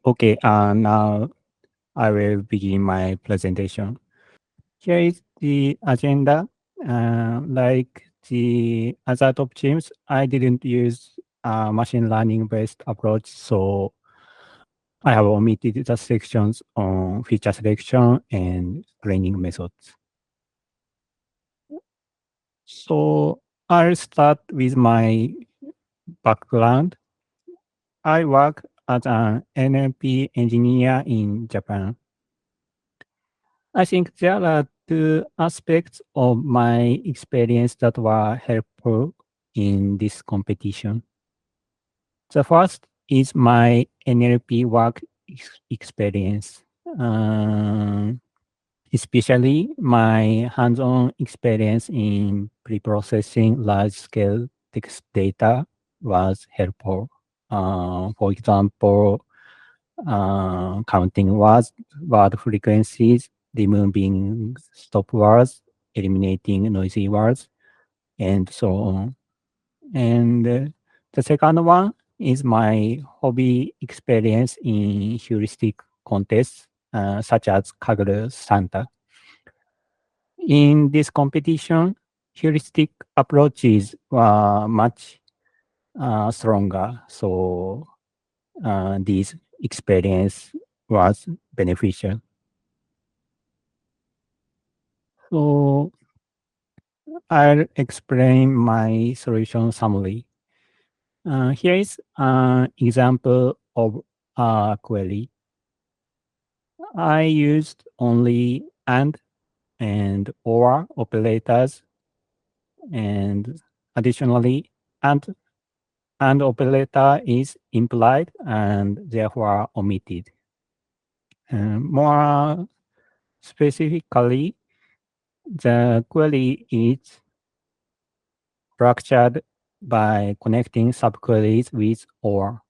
Okay, now I will begin my presentation. Here is the agenda. Like the other top teams, I didn't use a machine learning based approach, so I have omitted the sections on feature selection and training methods. So I'll start with my background. I work as an NLP engineer in Japan. I think there are two aspects of my experience that were helpful in this competition. The first is my NLP work experience, especially my hands-on experience in pre-processing large-scale text data was helpful. For example, counting word frequencies, removing stop words, eliminating noisy words, and so on. And the second one is my hobby experience in heuristic contests, such as Kaggle Santa. In this competition, heuristic approaches were much stronger. So this experience was beneficial. So I'll explain my solution summary. Here is an example of a query. I used only and or operators, and additionally, and operator is implied and therefore omitted. More specifically, the query is structured by connecting subqueries with or.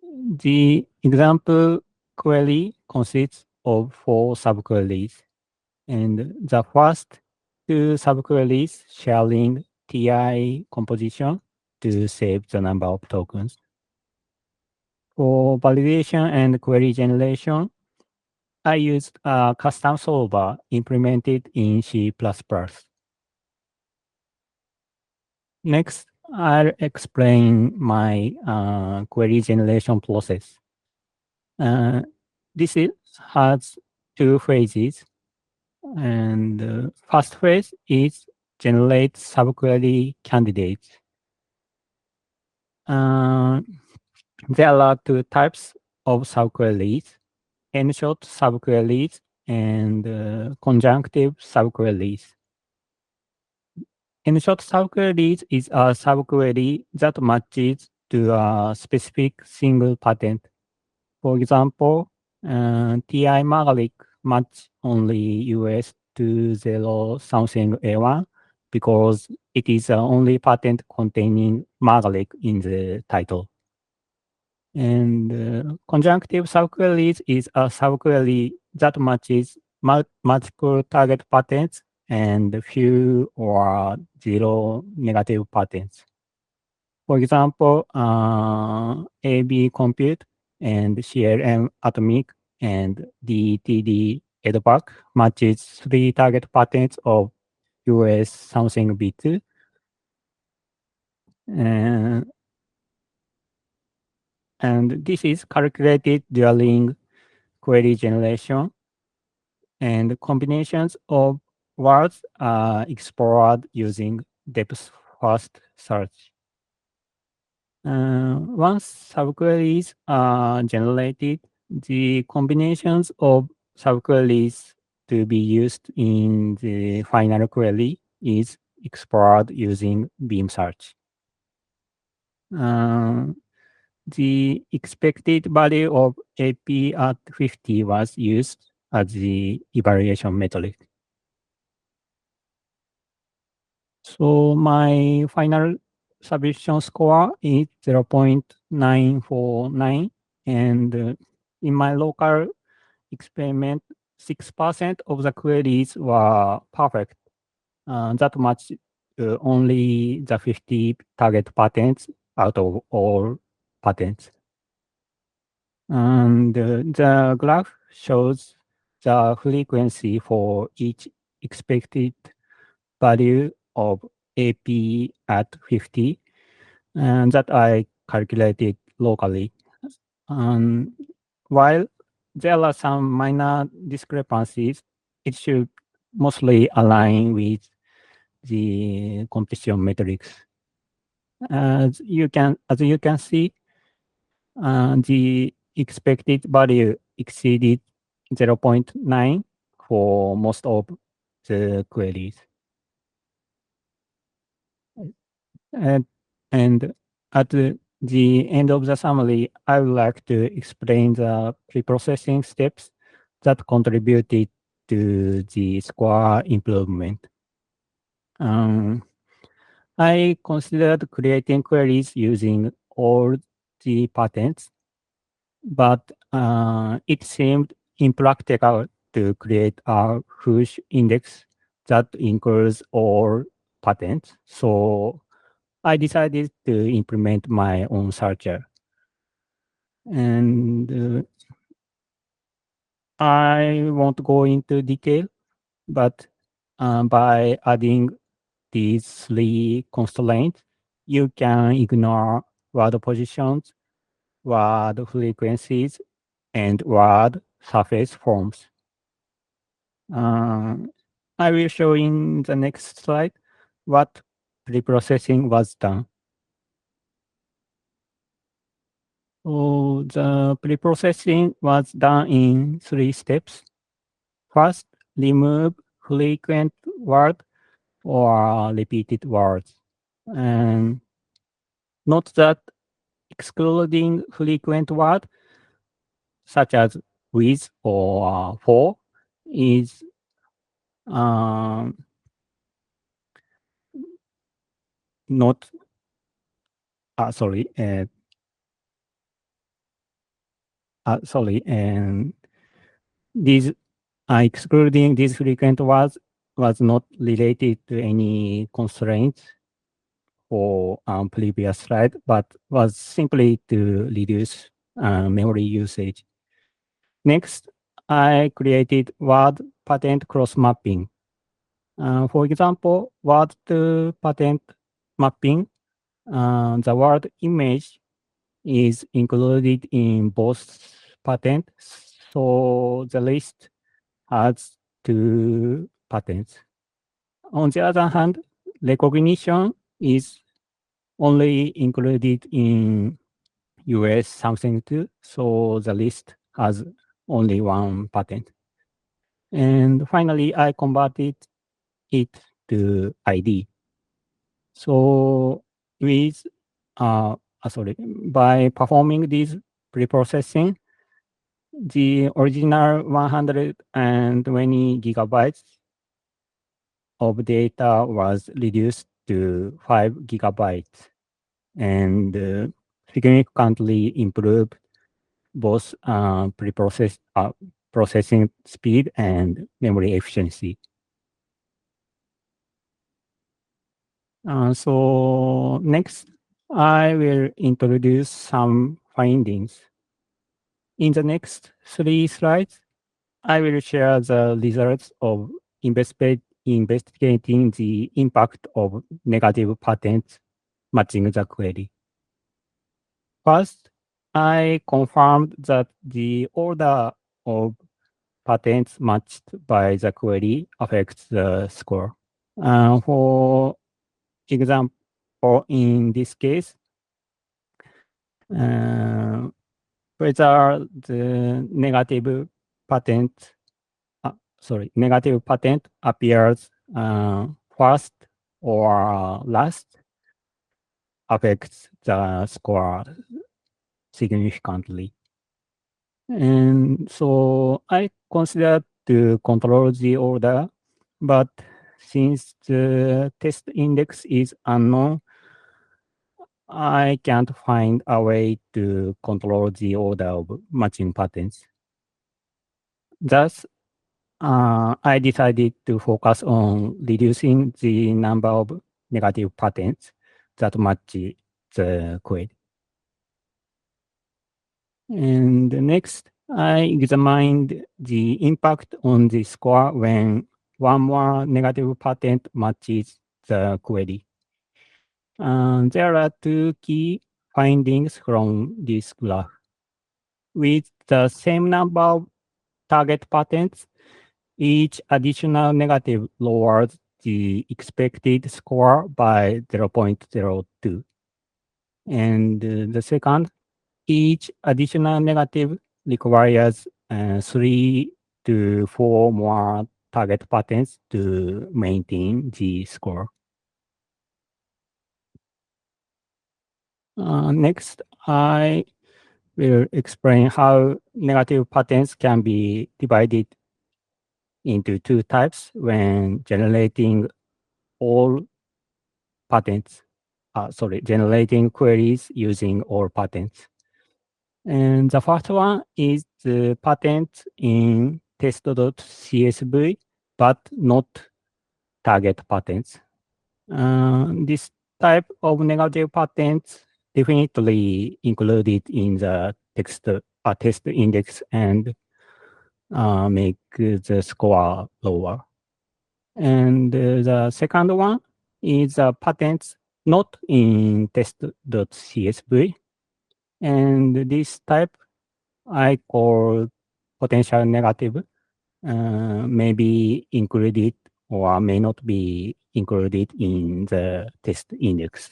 The example query consists of 4 subqueries, and the first 2 subqueries sharing TI composition to save the number of tokens. For validation and query generation, I used a custom solver implemented in C++. Next, I'll explain my query generation process. This has 2 phases, and first phase is generate subquery candidates. There are 2 types of subqueries: n-short subqueries and conjunctive subqueries. N-short subqueries is a subquery that matches to a specific single patent. For example, TI Magalic match only US 20 something A1 because it is the only patent containing Magalic in the title. And conjunctive subqueries is a subquery that matches multiple target patents and few or zero negative patents. For example, AB Compute and CLM Atomic and DTD EDBAC matches 3 target patents of US something B2. And this is calculated during query generation, and combinations of words are explored using depth-first search. Once subqueries are generated, the combinations of subqueries to be used in the final query is explored using beam search. The expected value of AP at 50 was used as the evaluation metric. So my final submission score is 0.949, and in my local experiment, 6% of the queries were perfect. That matched only the 50 target patents out of all patents. And the graph shows the frequency for each expected value of AP at 50, and that I calculated locally. Um, while there are some minor discrepancies, it should mostly align with the competition metrics. As you can see, the expected value exceeded zero point 0.9 for most of the queries. And, and at the end of the summary, I would like to explain the pre-processing steps that contributed to the score improvement. I considered creating queries using all the patterns, but it seemed impractical to create a huge index that includes all patterns. So I decided to implement my own searcher. And I won't go into detail, but by adding these three constraints, you can ignore word positions, word frequencies, and word surface forms. I will show in the next slide what preprocessing was done. So the preprocessing was done in 3 steps. First, remove frequent word or repeated words. And note that excluding frequent word such as with or for is not sorry sorry, and these excluding these frequent words was not related to any constraints for previous slide, but was simply to reduce memory usage. Next, I created word patent cross mapping. For example, word to patent mapping, the word image is included in both patents, so the list has 2 patents. On the other hand, recognition is only included in US something too, so the list has only 1 patent. And finally, I converted it to ID. So with by performing this preprocessing, the original 120 gigabytes of data was reduced to 5 gigabytes and significantly improved both processing speed and memory efficiency. So next, I will introduce some findings. In the next 3 slides, I will share the results of investigating the impact of negative patterns matching the query. First, I confirmed that the order of patterns matched by the query affects the score. For example, in this case, whether the negative patent appears first or last affects the score significantly. And so I considered to control the order, but since the test index is unknown, I can't find a way to control the order of matching patterns. Thus, I decided to focus on reducing the number of negative patterns that match the query. And next, I examined the impact on the score when one more negative patent matches the query. There are two key findings from this graph. With the same number of target patents, each additional negative lowers the expected score by 0.02. And the second, each additional negative requires 3 to 4 more target patents to maintain the score. Next, I will explain how negative patents can be divided into two types when generating all patents. Generating queries using all patents. And the first one is the patent in test.csv, but not target patents. This type of negative patents definitely included in the test index and make the score lower. And the second one is patents not in test.csv. And this type I call potential negative, may be included or may not be included in the test index.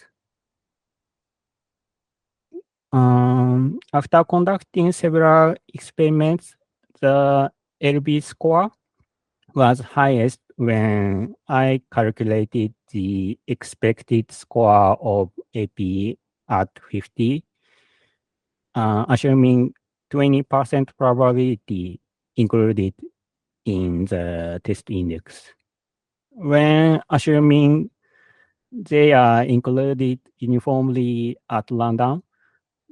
After conducting several experiments, the LB score was highest when I calculated the expected score of AP at 50, assuming 20% probability included in the test index. When assuming they are included uniformly at random,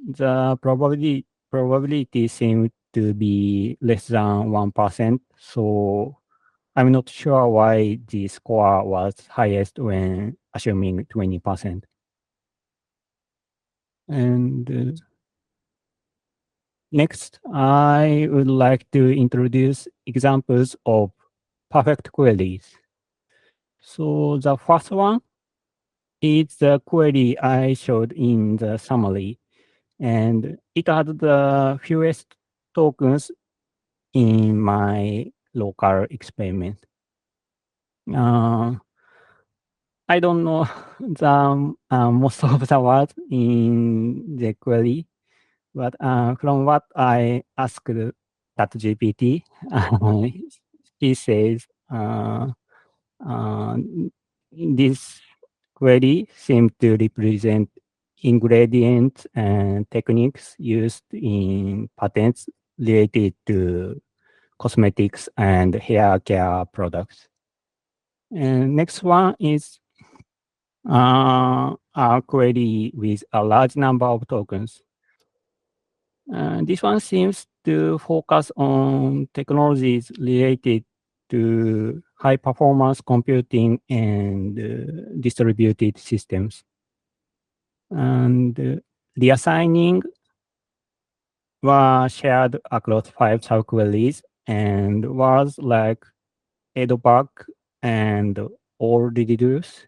the probability seems to be less than 1%. So I'm not sure why the score was highest when assuming 20%. And next, I would like to introduce examples of perfect queries. So the first one is the query I showed in the summary, and it had the fewest tokens in my local experiment. I don't know the most of the words in the query, but from what I asked ChatGPT, he says uh, this query seems to represent ingredients and techniques used in patents related to cosmetics and hair care products. And next one is a query with a large number of tokens. This one seems to focus on technologies related to high performance computing and distributed systems. And the assigning was shared across 5 subqueries and was like addback and all residues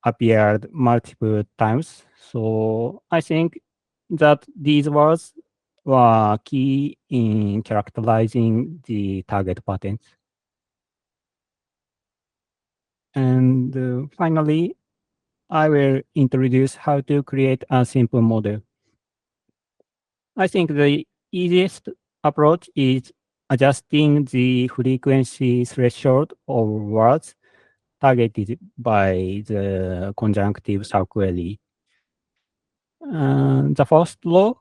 appeared multiple times. So I think that these words were key in characterizing the target patterns. And finally, I will introduce how to create a simple model. I think the easiest approach is adjusting the frequency threshold of words targeted by the conjunctive subquery. The first row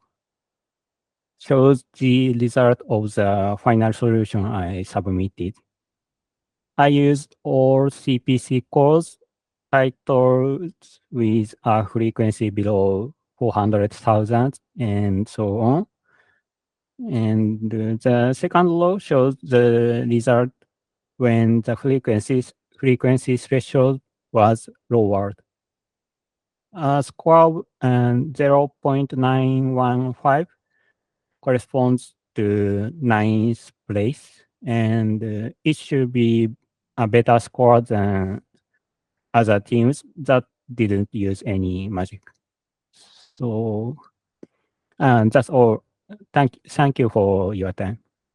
shows the result of the final solution I submitted. I used all CPC calls titled with a frequency below 400,000 and so on. And the second row shows the result when the frequency threshold was lowered. A score 0.915 corresponds to ninth place, and it should be a better score than other teams that didn't use any magic. So, and that's all. Thank you for your time.